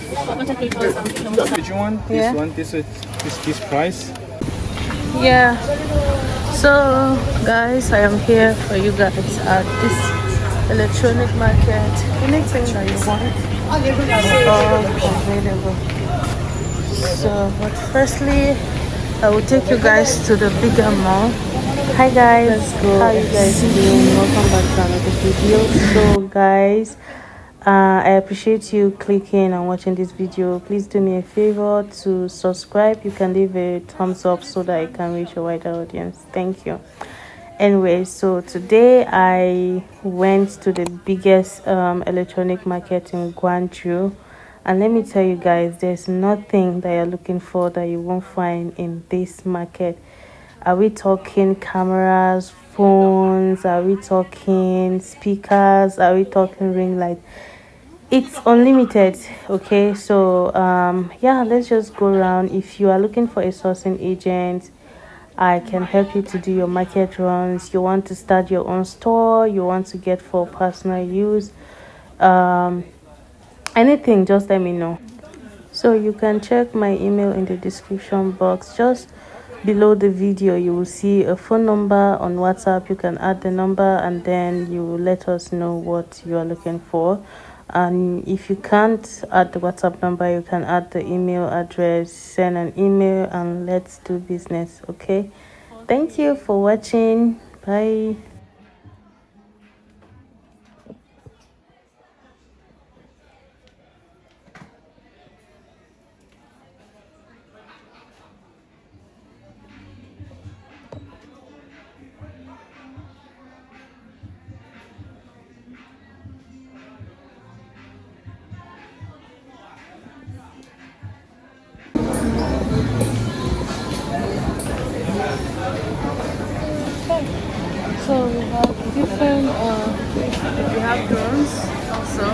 Did you want this one? This price? Yeah. So guys, I am here for you guys at this electronic market. Anything that you want, all available. So, but firstly, I will take you guys to the bigger mall. Hi guys, how you guys doing? Welcome back to another video. So guys, I appreciate you clicking and watching this video. Please do me a favor to subscribe. You can leave a thumbs up so that I can reach a wider audience. Thank you. Anyway, so today I went to the biggest electronic market in Guangzhou, and let me tell you guys, there's nothing that you're looking for that you won't find in this market. Are we talking cameras, phones? Are we talking speakers? Are we talking ring light? It's unlimited. Okay, so yeah, let's just go around. If you are looking for a sourcing agent, I can help you to do your market runs. You want to start your own store, you want to get for personal use, anything, just let me know. So you can check my email in the description box. Just below the video you will see a phone number on WhatsApp. You can add the number and then you will let us know what you are looking for. And if you can't add the WhatsApp number, you can add the email address, send an email, and let's do business. Okay, thank you for watching. Bye. So we have different we have drones also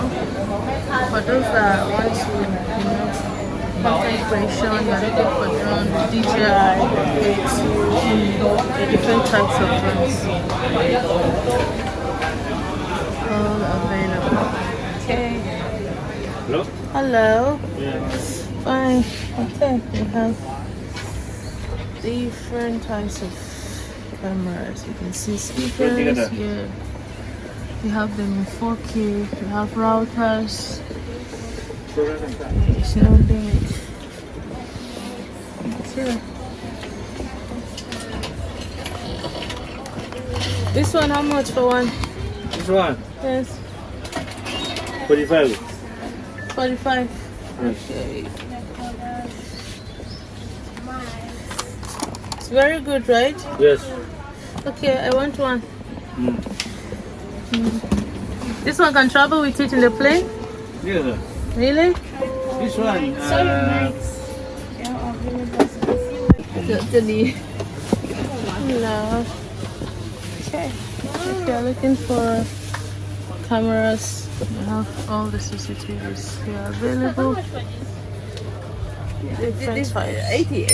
for those that want to, content creation. You're looking for drones, DJI, the different types of drones, all available. Okay. Hello? Hello. Yeah. Fine. Okay, we have different types of cameras. You can see speakers. Yeah, we have them in 4K. We have routers. There's no limit. Here. This one, how much for one? This one? Yes. 45. 45. Yes. Okay. It's very good, right? Yes. Okay, I want one. This one can travel with it in the plane? Yeah. Really? This one. No. Okay. If you're looking for cameras, we have all the CCTVs here available. Different types. 80.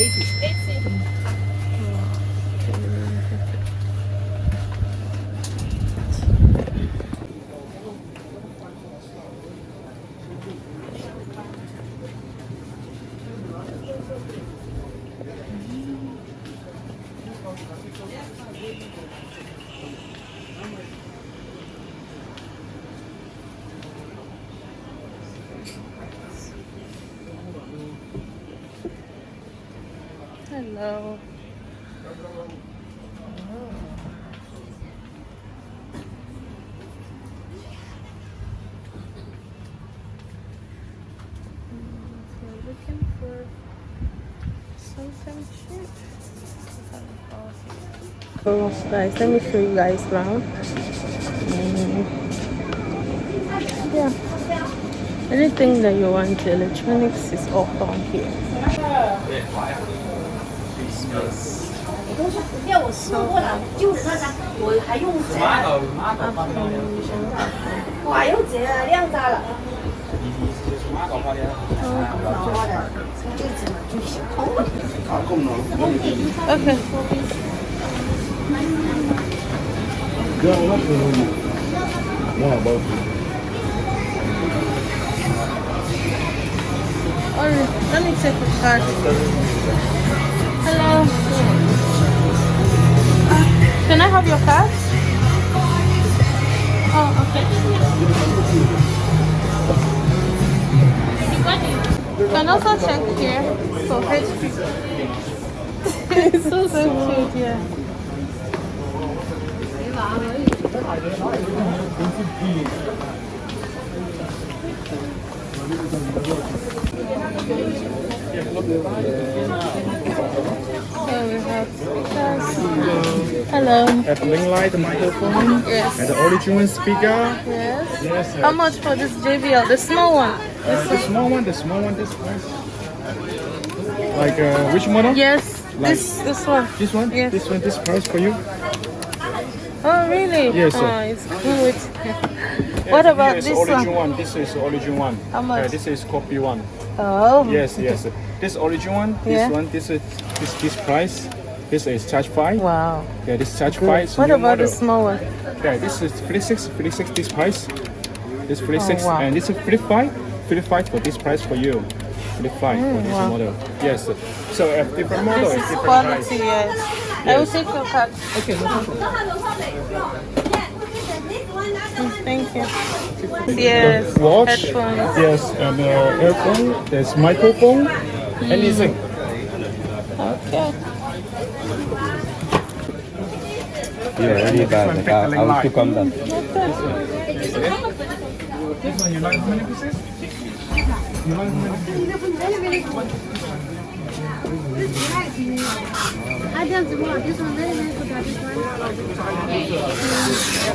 Hello. Looking for something cheap. So guys, let me show you guys around. Yeah, anything that you want, electronics is all found here. Okay. Let me take a card. Hello. Can I have your card? Oh, okay. You can also check here for HP. It's so cute, yeah. So we have speakers. Hello. At ring light, the microphone. Yes. And the original speaker. Yes. Yes. How much for this JBL? The small one? The small one, this price. Like which model? Yes. Like this one. This one? Yes. This price for you? Oh really? Yes, sir. Oh, it's good. What about Here is this origin one? one? This is origin one. How much? This is copy one. Oh. Yes. This origin one, Yeah. this price. This is charge 5. Wow. Yeah, this charge 5 is What new about model. the small one? Yeah, this is flip 6 this price. This flip 6 wow. and this is flip 5 for this price for you. Flip 5 for this wow. model. Yes. So a different model This is is different quality, price. yes. I will take your card. Okay, no problem. Thank you. Yes. Watch. Headphones. Yes, and earphone. There's microphone. Anything. Okay. Yeah, really bad. Like, I will still come down. This one you like how many pieces? You like how many pieces? I just want this one very nice about this one.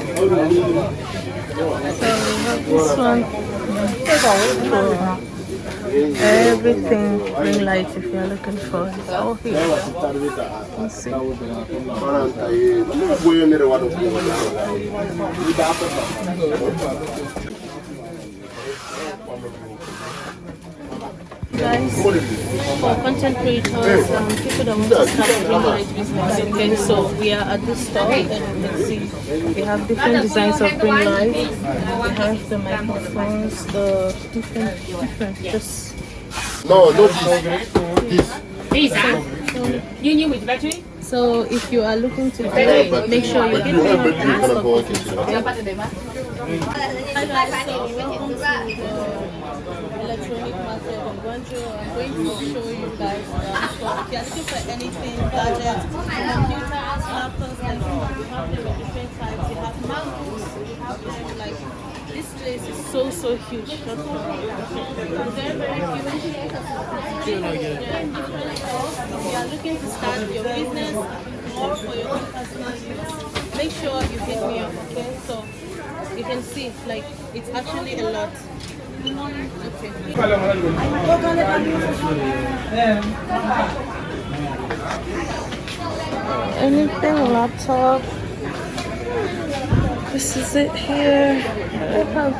So we have this one. Everything ring light if you're looking for it. Oh here. Let's see. Guys, for content creators, people that want to start a ring light business, okay, so we are at this store and you can see we have different designs of ring light. We have the microphones, the different just No, not this. These are you new with battery? so if you are looking to do it, make sure you But get you me have on battery, you cannot go on kitchen. Hi guys, so welcome to the electronic market in Guangzhou. I'm going to show you guys so if you're looking for anything, gadgets, computers, laptops, like we have them in different types. We have MacBooks, we have them like this place is so huge. Just very huge. If you are looking to start your business or for your own personal use, make sure you hit me up, okay? So you can see, like, it's actually a lot. Okay. Anything laptop. This is it here. I have